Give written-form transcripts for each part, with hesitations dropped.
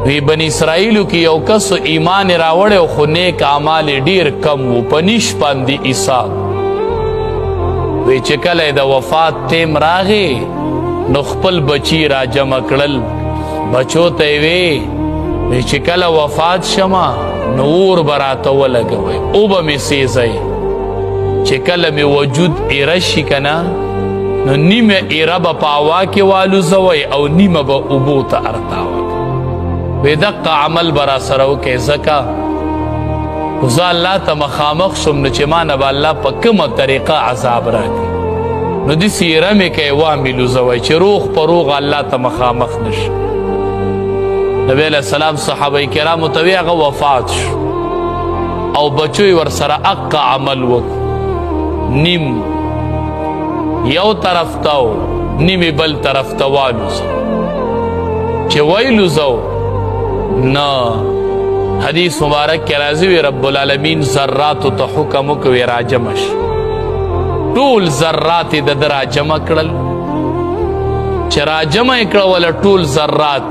وی بنی اسرائیلو کی یو کس ایمان راوړ خو نیک اعمال ډیر کم و پنیش باندې حساب وی چې کله د وفات ټیم راغی نو خپل بچی را جمع کړل بچو ته وی چې کله وفات شما نور براته ولګوي او به مې سیزئ چې کله مې وجود ایره شي که نه نو نیمه ایره به په هوا کې والوزوئ او نیمه به اوبو ته ارتاوه وی دقه عمل به راسره وکئ ځکه خو زه الله ته مخامخ شم نو چې ما نه به الله په کومه طریقه عذاب راکړي نو داسې ایره مې کوئ وامې لوزوئ چې روغ په روغ الله ته مخامخ نشي نبی علیہ السلام صحابه کرامو ته وی هغه وفات شو او بچوی ورسره اقا عمل وکړو نیم یو طرف ته و نیمې بل طرف ته والوزو چې ویلوزو نه حدیث مبارک کې راځي وی رب العالمین ذراتو ته حکم وکړي راجمع شي ټول ذرات یې د ده راجمع کړل چې راجمع یې کړل ټول ذرات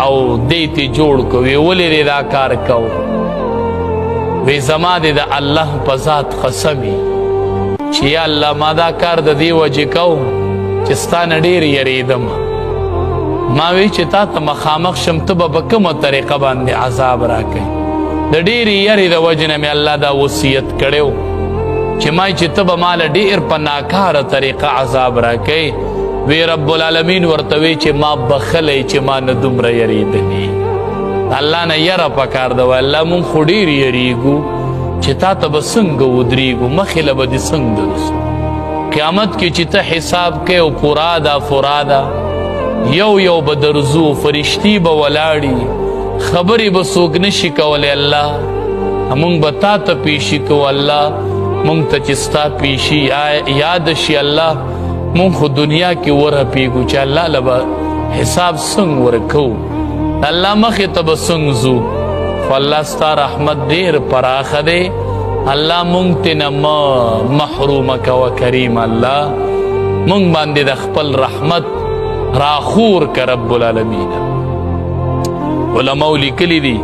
او دیتی جوړ کو وی ولې دا کار کو وی زما دې د الله په ذات قسمی چې یا الله ما دا کار د دې وجې کوم چې ستا نه ډېر یریدم ما وی چې تا ته مخامخ شم ته به په کومه طریقه باندې عذاب راکوي د ډېرې یرې د وجې نه مې الله دا وصیت کړی چې ما چې ته به ماله ډېر په ناکاره طریقه عذاب راکوي وی رب العالمین ورتوی چې ما بخلی چې ما نه دومره یریدلی الله نه یره پکار ده الله مونږ خو ډېر یریږو چې تا ته به څنګه ودرېږو مخې له به دې څنګه درځو قیامت کې چې ته حساب کوې او پوراده فراده یو یو به درځو فرشتي به ولاړي خبرې به څوک نشي کولی الله مونږ به تا ته پیشي کوو الله مونږ ته چې ستا پیشي یاد شي الله مونږ خو دنیا کې ورپیږو چې الله له به حساب څنګه ورکوو الله مخې ته به څنګه ځو خو الله ستا رحمت ډېر پراخه دی الله مونږ ترې نه محرومه کوه کریم الله مونږ باندې د خپل رحمت راخور که رب العالمین علماء لیکلی دي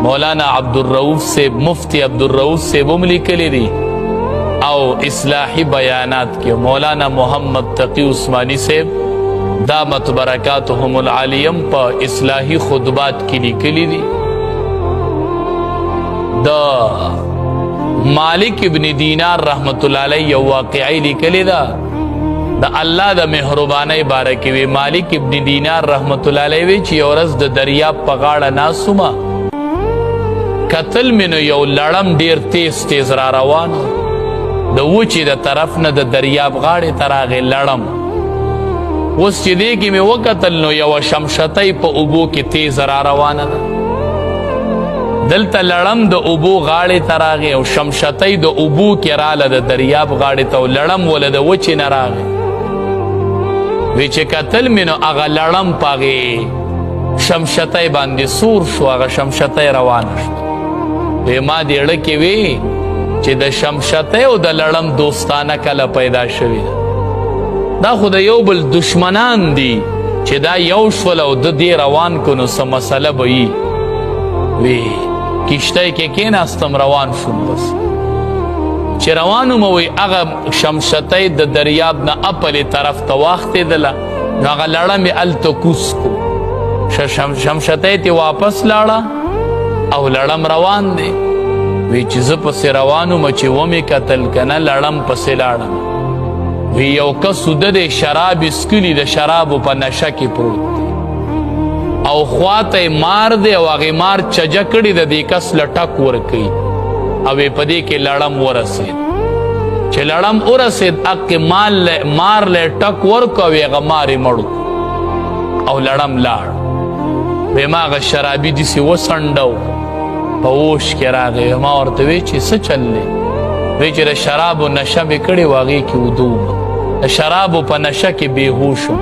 مولانا عبدالرؤوف صاحب مفتی عبدالرؤوف صاحب هم لیکلی دي او اصلاحی بیانات کے مولانا محمد تقی عثمانی صاحب دامت برکاتهم العالیم پا اصلاحی خطبات کی لیکلی دی دا مالک ابن دینار رحمت اللہ علیہ یو واقعی لیکلی دا اللہ دا مہربانی بارکی وی مالک ابن دینار رحمت اللہ علیہ وی چی ورز دا دریاب پغاڑا ناسوما قتل منو یو لڑم دیر تیز تیز را روانو د وچې د طرف نه د دریاب غاړې ته راغی لړم اوس چې دې کې مې وکتل نو یوه شمشتۍ په اوبو کې تیزه را روانه ده دلته لړم د اوبو غاړې ته راغی او شمشتۍ د اوبو کې راله د دریاب غاړې ته او لړم وله د وچې نه راغی وی چې کتل مې نو هغه لړم په هغې شمشتۍ باندې سور شو هغه شمشتۍ روانه شوه وی ما دې اړه کې وی چې د شمشتۍ او د لړم دوستانه کله پیدا شوي دا خو د یو بل دشمنان دي چې دا یو شول او د دې روان کو نو څه مسله به وي وی کشتۍ کې کېناستم روان شوم بس چې روان وم وی هغه شمشتۍ د دریاب نه اپلې طرف ته واختېدله نو هغه لړم یې هلته کوز کو شمشتۍ تې واپس لاړه او لړم روان دی وی چې زه پسې روان وم چې ومې کتل که نه لړم پسې لاړم وی یو کس د دې شراب څکلي د شرابو په نشه کې پروت دی او خواته مار دی او هغې مار چجه کړي د دې کس له ټک ورکوي او په دې کې لړم ورسېد چې لړم ورسېد هغې مار له ټک ورکو او هغه مار یې مړ او لړم لاړ وی ما هغه شرابي داسې وڅنډو په اوش کې راغی ما ورته وی چې څه چل دی وی چې د شرابو نشه مې کړې و هغې کې اوده وم د شرابو په نشه کې بېهوش وم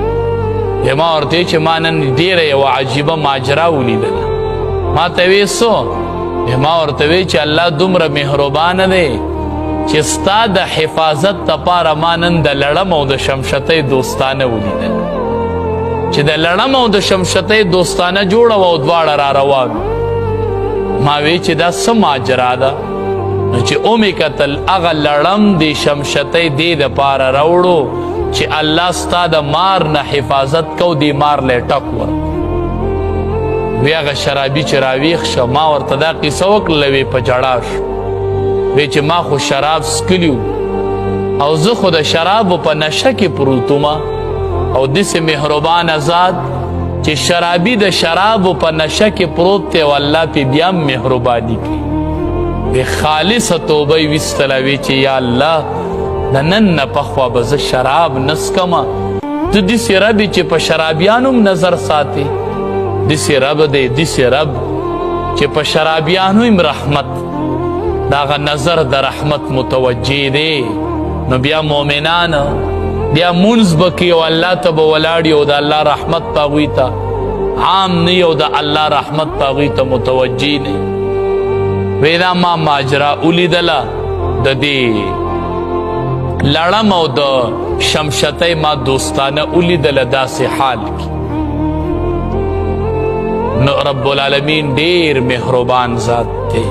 ما ورته وی چې ما نن ډېره یوه عجیبه ماجرا ولیدله ما ته وی څه ما ورته وی چې الله دومره مهربانه دی چې ستا د حفاظت دپاره ما نن د لړم او د شمشتۍ دوستانه ولیدل چې د لړم او د شمشتۍ دوستانه جوړه وه او دواړه را روان ما وی چې دا څه ماجرا ده نو چې اومې کتل هغه لړم د شمشتۍ دې دپاره راوړو چې الله ستا د مار نه حفاظت کو دې مار لی ټک ور وی هغه شرابي چې راویښ شه ما ورته دا قصه وکړله وی په ژړا شو وی چې ما خو شراب څکلي او زه خو د شرابو په نشه کې پروت وم او داسې مهربانه ذات چې شرابي د شرابو په نشه کې پروت دی او الله پې بیا هم مهرباني کوي د خالصه توبه یې ویستله وی چې یا الله د نن نه پخوا به زه شراب نه څکمه ته داسې رب یې چې په شرابیانو هم نظر ساتې داسې رب دی داسې رب چې په شرابیانو هم رحمت د هغه نظر د رحمت متوجه دی نو بیا مؤمنان بیا مونځ به کوي او الله ته به ولاړ او د الله رحمت په هغوی ته عام نه او د الله رحمت په هغوی ته متوجه نه وی دا ما ماجرا ولیدله د دې لړم او د شمشتۍ ما دوستانه ولیدله داسې حال کې نو رب العالمین ډېر مهربان ذات دی